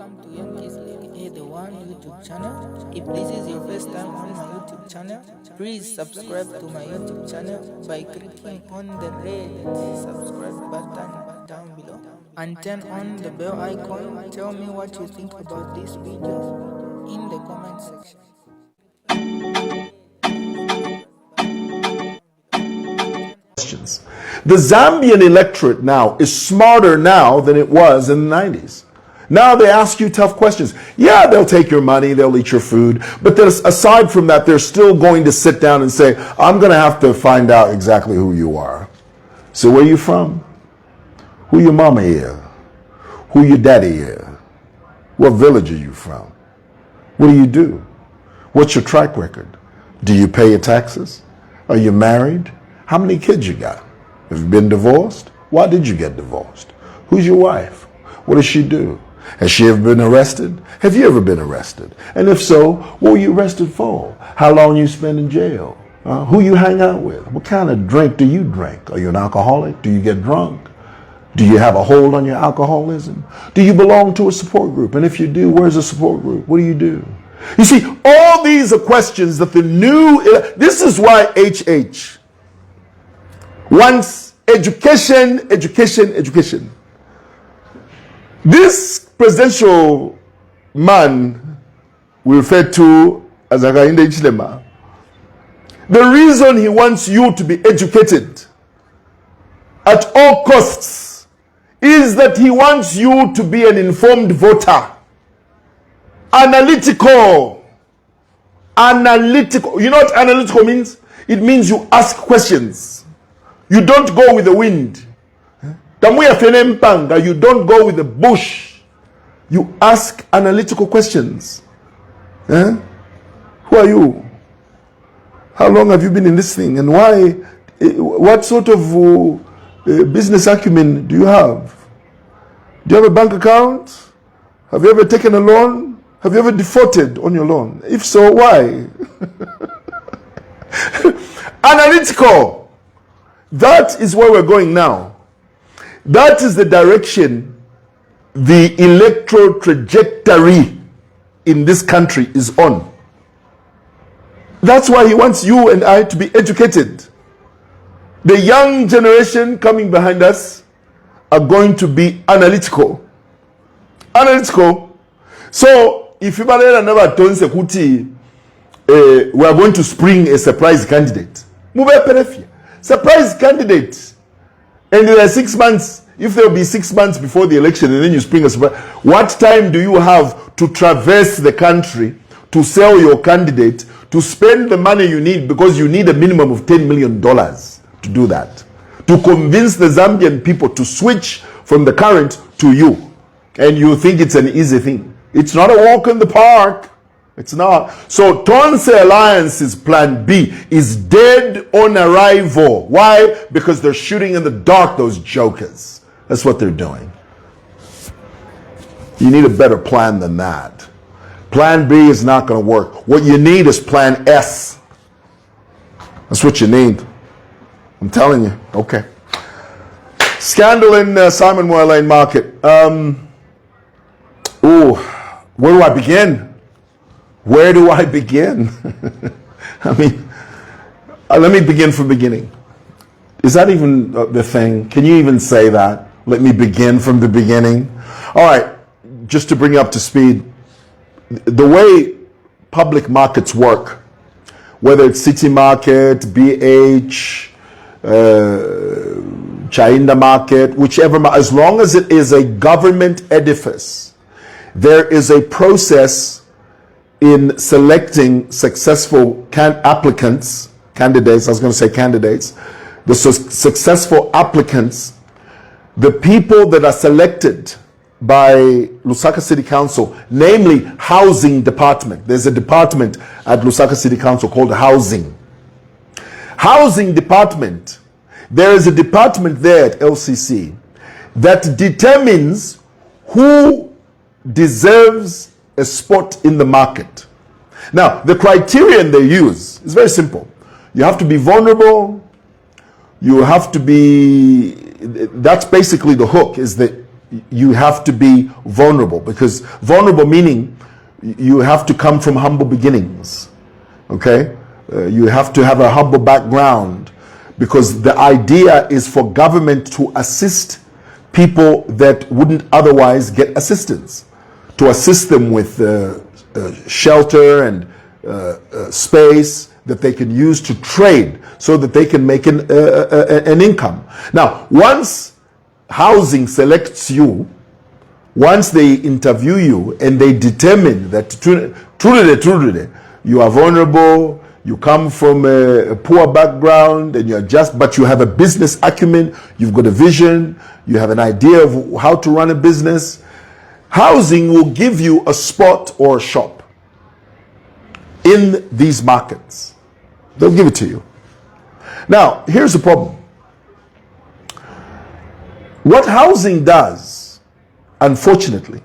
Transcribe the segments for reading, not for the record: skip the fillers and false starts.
Welcome to Youngest Lady the One YouTube channel. If this is your first time on my YouTube channel, please subscribe to my YouTube channel by clicking on the red subscribe button down below and turn on the bell icon. Tell me what you think about this video in the comment section. The Zambian electorate now is smarter now than it was in the 90s. Now they ask you tough questions. Yeah, they'll take your money, they'll eat your food, but aside from that, they're still going to sit down and say, I'm going to have to find out exactly who you are. So where you from? Who your mama is? Who your daddy is? What village are you from? What do you do? What's your track record? Do you pay your taxes? Are you married? How many kids you got? Have you been divorced? Why did you get divorced? Who's your wife? What does she do? Has she ever been arrested? Have you ever been arrested? And if so, what were you arrested for? How long you spend in jail? Who you hang out with? What kind of drink do you drink? Are you an alcoholic? Do you get drunk? Do you have a hold on your alcoholism? Do you belong to a support group? And if you do, where's the support group? What do you do? You see, all these are questions that the new, this is why HH wants education, education, education. This presidential man we refer to as Hakainde Hichilema, the reason he wants you to be educated at all costs is that he wants you to be an informed voter. Analytical. Analytical. You know what analytical means? It means you ask questions. You don't go with the wind. You don't go with the bush. You ask analytical questions. Who are you? How long have you been in this thing? And why? What sort of business acumen do you have? Do you have a bank account? Have you ever taken a loan? Have you ever defaulted on your loan? If so, why? Analytical. That is where we're going now. That is the direction the electoral trajectory in this country is on. That's why he wants you and I to be educated. The young generation coming behind us are going to be analytical. Analytical. So, if you never Tonse kuti, we are going to spring a surprise candidate. Surprise candidate. And there are 6 months, if there will be 6 months before the election and then you spring a surprise, what time do you have to traverse the country, to sell your candidate, to spend the money you need, because you need a minimum of $10 million to do that, to convince the Zambian people to switch from the current to you. And you think it's an easy thing. It's not a walk in the park. It's not. So Tonse Alliance's plan B is dead on arrival. Why? Because they're shooting in the dark, those jokers. That's what they're doing. You need a better plan than that. Plan B is not going to work. What you need is plan S. That's what you need. I'm telling you. Okay. Scandal in Simon Moyalain Market. Where do I begin? Where do I begin? I mean, let me begin from the beginning. Is that even the thing? Can you even say that? Let me begin from the beginning. All right, just to bring you up to speed, the way public markets work, whether it's City Market, BH, Chainda Market, whichever, as long as it is a government edifice, there is a process in selecting successful candidates, the successful applicants, the people that are selected by Lusaka City Council, namely Housing Department. There's a department at Lusaka City Council called Housing. Housing Department, there is a department there at LCC that determines who deserves a spot in the market. Now, the criterion they use is very simple. You have to be vulnerable. You have to be, that's basically the hook, is that you have to be vulnerable, because vulnerable meaning you have to come from humble beginnings. Okay? You have to have a humble background, because the idea is for government to assist people that wouldn't otherwise get assistance, to assist them with shelter and space that they can use to trade so that they can make an income. Now, once housing selects you, once they interview you and they determine that truly you are vulnerable, you come from a poor background, and but you have a business acumen, you've got a vision, you have an idea of how to run a business, housing will give you a spot or a shop in these markets. They'll give it to you. Now, here's the problem. What housing does, unfortunately,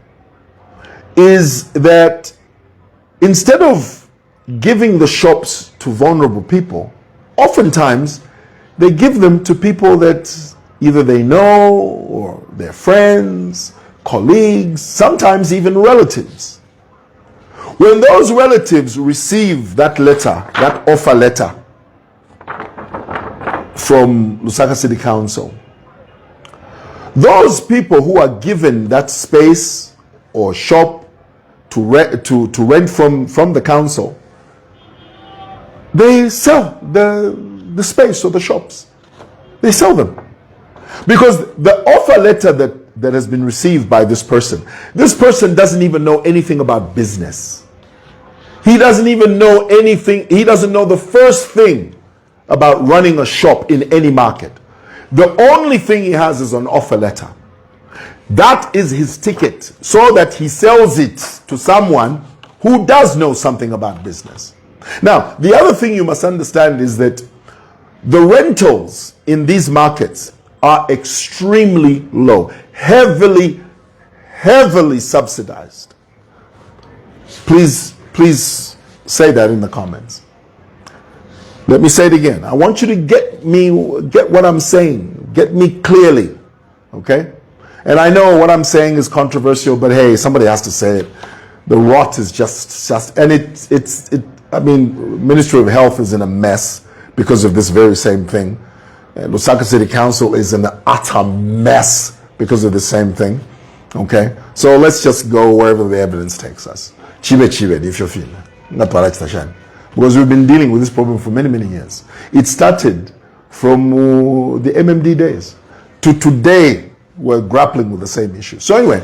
is that instead of giving the shops to vulnerable people, oftentimes they give them to people that either they know or their friends, colleagues, sometimes even relatives. When those relatives receive that letter, that offer letter from Lusaka City Council, those people who are given that space or shop to rent from the council, they sell the space or the shops. They sell them. Because the offer letter that has been received by this person doesn't even know anything about business. He doesn't even know anything. He doesn't know the first thing about running a shop in any market. The only thing he has is an offer letter. That is his ticket, so that he sells it to someone who does know something about business. Now, the other thing you must understand is that the rentals in these markets are extremely low, heavily subsidized. Please say that in the comments. Let me say it again. I want you to get what I'm saying. Get me clearly. Okay? And I know what I'm saying is controversial, but hey, somebody has to say it. The rot is just and I mean, Ministry of Health is in a mess because of this very same thing. Lusaka City Council is in an utter mess because of the same thing. Okay? So let's just go wherever the evidence takes us. Chive, if you're feeling. Because we've been dealing with this problem for many, many years. It started from the MMD days to today. We're grappling with the same issue. So anyway,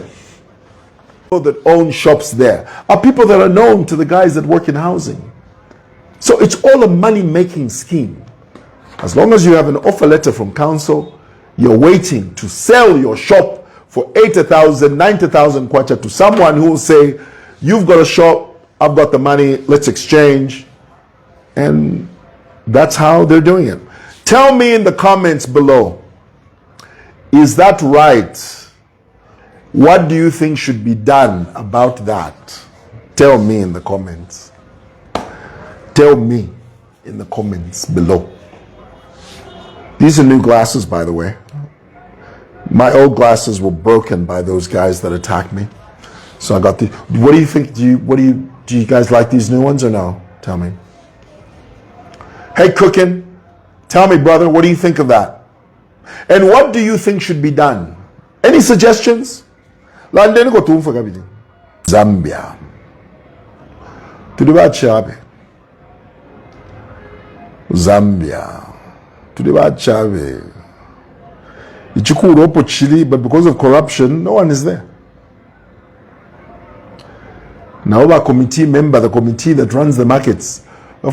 people that own shops there are people that are known to the guys that work in housing. So it's all a money-making scheme. As long as you have an offer letter from council, you're waiting to sell your shop for 80,000, 90,000 kwacha to someone who will say, you've got a shop, I've got the money, let's exchange. And that's how they're doing it. Tell me in the comments below, is that right? What do you think should be done about that? Tell me in the comments. Tell me in the comments below. These are new glasses, by the way. My old glasses were broken by those guys that attacked me. So I got the. What do you think? Do you guys like these new ones or no? Tell me. Hey, Cookin, tell me, brother, what do you think of that? And what do you think should be done? Any suggestions? Zambia. Zambia. Ichikuropo Chile, but because of corruption, no one is there. Now, our committee member, the committee that runs the markets, the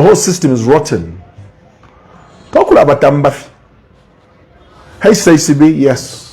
whole system is rotten. Hey, CCB, yes.